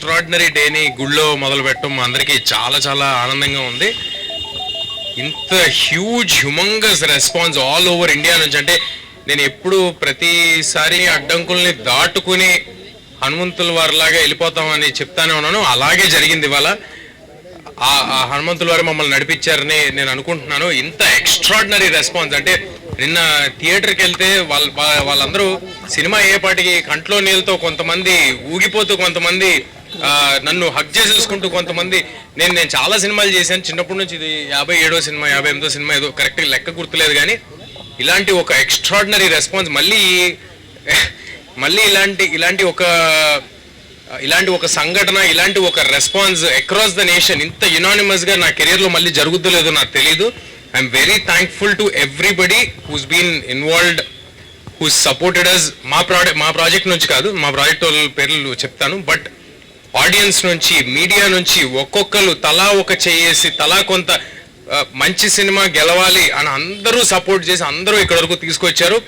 Extraordinary డేని గుళ్ళో మొదలు పెట్టడం మా అందరికీ చాలా చాలా ఆనందంగా ఉంది. ఇంత humongous response all over India నుంచి, అంటే నేను ఎప్పుడు ప్రతిసారి అడ్డంకుల్ని దాటుకుని హనుమంతుల వారిలాగా వెళ్ళిపోతామని చెప్తానే ఉన్నాను. అలాగే జరిగింది ఇవాళ. ఆ హనుమంతుల వారు మమ్మల్ని నడిపించారని నేను అనుకుంటున్నాను. ఇంత ఎక్స్ట్రాడినరీ రెస్పాన్స్ అంటే నిన్న థియేటర్కి వెళ్తే వాళ్ళందరూ సినిమా అయ్యేపాటికి కంట్లో నీళ్ళతో కొంతమంది ఊగిపోతూ, కొంతమంది నన్ను హగ్ చేసేసుకుంటూ, కొంతమంది నేను చాలా సినిమాలు చేశాను చిన్నప్పటి నుంచి. ఇది 57వ సినిమా 58వ సినిమా ఏదో కరెక్ట్గా లెక్క గుర్తులేదు, కానీ ఇలాంటి ఒక ఎక్స్ట్రాడినరీ రెస్పాన్స్ మళ్ళీ ఇలాంటి ఒక సంఘటన, ఇలాంటి ఒక రెస్పాన్స్ అక్రాస్ ద నేషన్ ఇంత యునానిమస్ గా నా కెరీర్ లో మళ్ళీ జరుగుతుందో నాకు తెలియదు. I'm very thankful to everybody who's been involved, who's supported us. మా ప్రాజెక్ట్ నుంచి కాదు, మా ప్రాజెక్ట్ వాళ్ళ పేర్లు చెప్తాను, బట్ ఆడియన్స్ నుంచి, మీడియా నుంచి ఒక్కొక్కరు తలా ఒక చేసి, తలా కొంత మంచి సినిమా గెలవాలి అని అందరూ సపోర్ట్ చేసి అందరూ ఇక్కడ వరకు తీసుకొచ్చారు.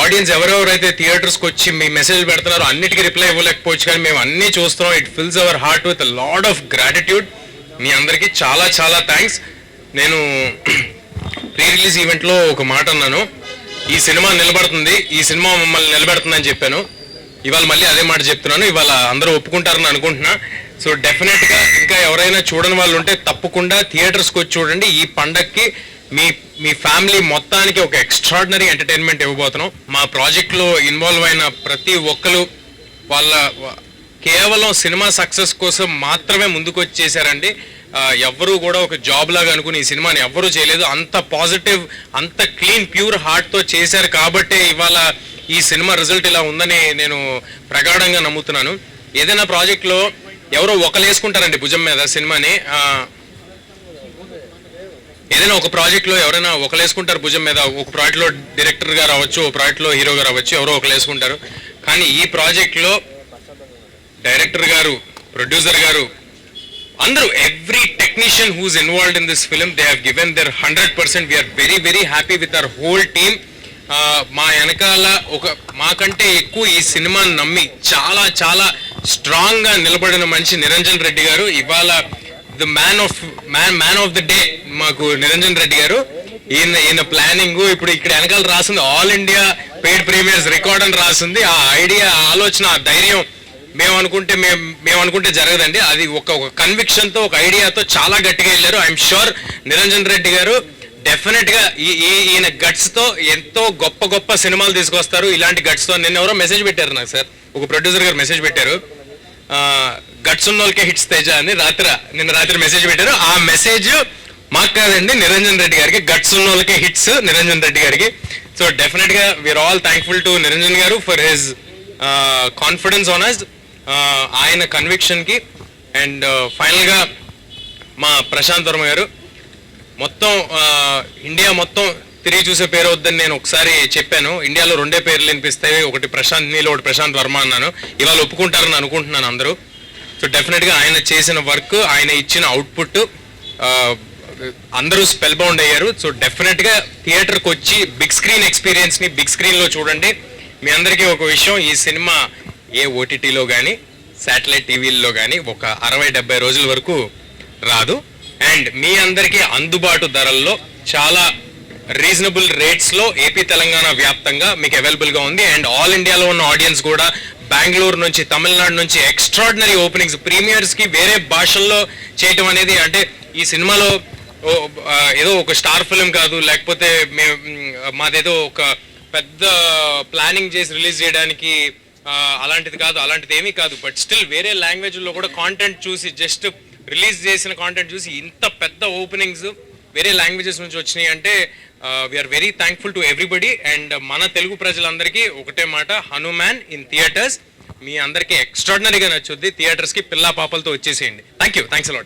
ఆడియన్స్ ఎవరెవరైతే థియేటర్స్కి వచ్చి మీ మెసేజ్ పెడుతున్నారో అన్నిటికీ రిప్లై ఇవ్వలేకపోవచ్చు, కానీ మేము అన్నీ చూస్తున్నాం. It fills our heart with lot of gratitude. మీ అందరికీ చాలా చాలా థ్యాంక్స్. నేను ప్రీ రిలీజ్ ఈవెంట్లో ఒక మాట అన్నాను, ఈ సినిమా నిలబడుతుంది, ఈ సినిమా మమ్మల్ని నిలబెడుతుందని చెప్పాను. ఇవాళ మళ్ళీ అదే మాట చెప్తున్నాను. ఇవాళ అందరూ ఒప్పుకుంటారని అనుకుంటున్నా. సో డెఫినెట్గా ఇంకా ఎవరైనా చూడని వాళ్ళు ఉంటే తప్పకుండా థియేటర్స్కి వచ్చి చూడండి. ఈ పండక్కి మీ ఫ్యామిలీ మొత్తానికి ఒక ఎక్స్ట్రాడినరీ ఎంటర్టైన్మెంట్ ఇవ్వబోతున్నాం. మా ప్రాజెక్ట్లో ఇన్వాల్వ్ అయిన ప్రతి ఒక్కరు వాళ్ళ కేవలం సినిమా సక్సెస్ కోసం మాత్రమే ముందుకు వచ్చి చేశారండి. ఎవ్వరూ కూడా ఒక జాబ్ లాగా అనుకుని ఈ సినిమాని ఎవ్వరూ చేయలేదు. అంత పాజిటివ్, అంత క్లీన్, ప్యూర్ హార్ట్తో చేశారు కాబట్టే ఇవాళ ఈ సినిమా రిజల్ట్ ఇలా ఉందని నేను ప్రగాఢంగా నమ్ముతున్నాను. ఏదైనా ప్రాజెక్ట్లో ఎవరో ఒకరు వేసుకుంటారండి భుజం మీద సినిమాని. ఏదైనా ఒక ప్రాజెక్ట్లో ఎవరైనా ఒకరు వేసుకుంటారు భుజం మీద. ఒక ప్రాజెక్ట్లో డైరెక్టర్గా రావచ్చు, ఒక ప్రాజెక్ట్లో హీరోగా రావచ్చు, ఎవరో ఒకరు వేసుకుంటారు. కానీ ఈ ప్రాజెక్ట్లో డైరెక్టర్ గారు, ప్రొడ్యూసర్ గారు, అందరూ, every technician who's involved in this film, they have given their 100%. We're very very happy with our whole team. మా వెనకాల మాకంటే ఎక్కువ ఈ సినిమాని నమ్మి చాలా చాలా స్ట్రాంగ్ గా నిలబడిన మనిషి నిరంజన్ రెడ్డి గారు. ఇవాళ the man of the day మాకు నిరంజన్ రెడ్డి గారు. ఈయన ప్లానింగ్ ఇప్పుడు ఇక్కడ వెనకాల రాసింది all India paid premieres record అని రాసింది. ఆ ఐడియా, ఆలోచన, ఆ ధైర్యం మేము అనుకుంటే జరగదండి. అది ఒక కన్విక్షన్ తో, ఒక ఐడియాతో చాలా గట్టిగా వెళ్ళారు. ఐఎమ్ షూర్ నిరంజన్ రెడ్డి గారు డెఫినెట్ గా ఈయన గట్స్ తో ఎంతో గొప్ప గొప్ప సినిమాలు తీసుకొస్తారు. ఇలాంటి గట్స్ తో నిన్న ఎవరో మెసేజ్ పెట్టారు నాకు, సార్, ఒక ప్రొడ్యూసర్ గారు మెసేజ్ పెట్టారు, గట్స్ ఉన్న వాళ్ళకే హిట్స్ తేజ అని నిన్న రాత్రి మెసేజ్ పెట్టారు. ఆ మెసేజ్ మాకు కాదండి, నిరంజన్ రెడ్డి గారికి. గట్స్ ఉన్న వాళ్ళకే హిట్స్ నిరంజన్ రెడ్డి గారికి. సో డెఫినెట్ గా we're all thankful to Niranjan గారు for his confidence on us, ఆయన కన్విక్షన్ కి. అండ్ ఫైనల్ గా మా ప్రశాంత్ వర్మ గారు, మొత్తం ఇండియా మొత్తం తిరిగి చూసే పేరు వద్దని నేను ఒకసారి చెప్పాను. ఇండియాలో 2 పేర్లు వినిపిస్తాయి, ఒకటి ప్రశాంత్ నీల్, ఒకటి ప్రశాంత్ వర్మ అన్నాను. ఇవాళ ఒప్పుకుంటారని అనుకుంటున్నాను అందరూ. సో డెఫినెట్గా ఆయన చేసిన వర్క్, ఆయన ఇచ్చిన అవుట్పుట్ అందరూ స్పెల్ బౌండ్ అయ్యారు. సో డెఫినెట్గా థియేటర్కి వచ్చి బిగ్ స్క్రీన్ ఎక్స్పీరియన్స్ని బిగ్ స్క్రీన్లో చూడండి. మీ అందరికీ ఒక విషయం, ఈ సినిమా ఏ ఓటీటీలో కానీ శాటిలైట్ టీవీల్లో కానీ ఒక 60-70 రోజుల వరకు రాదు. అండ్ మీ అందరికీ అందుబాటు ధరల్లో, చాలా రీజనబుల్ రేట్స్లో ఏపీ తెలంగాణ వ్యాప్తంగా మీకు అవైలబుల్గా ఉంది. అండ్ ఆల్ ఇండియాలో ఉన్న ఆడియన్స్ కూడా బెంగళూరు నుంచి, తమిళనాడు నుంచి ఎక్స్ట్రాడినరీ ఓపెనింగ్స్, ప్రీమియర్స్కి వేరే భాషల్లో చేయటం అనేది, అంటే ఈ సినిమాలో ఏదో ఒక స్టార్ ఫిలిం కాదు, లేకపోతే మాదేదో ఒక పెద్ద ప్లానింగ్ చేసి రిలీజ్ చేయడానికి అలాంటిది కాదు, అలాంటిది ఏమీ కాదు. బట్ స్టిల్ వేరే లాంగ్వేజ్లో కూడా కాంటెంట్ చూసి, జస్ట్ రిలీజ్ చేసిన కాంటెంట్ చూసి ఇంత పెద్ద ఓపెనింగ్స్ వేరే లాంగ్వేజెస్ నుంచి వచ్చినాయి అంటే we're very thankful to everybody. And మన తెలుగు ప్రజలందరికీ ఒకటే మాట, హనుమాన్ ఇన్ థియేటర్స్. మీ అందరికీ ఎక్స్ట్రాడినరీగా నచ్చుద్ది. థియేటర్స్కి పిల్లా పాపలతో వచ్చేసేయండి. Thanks a lot.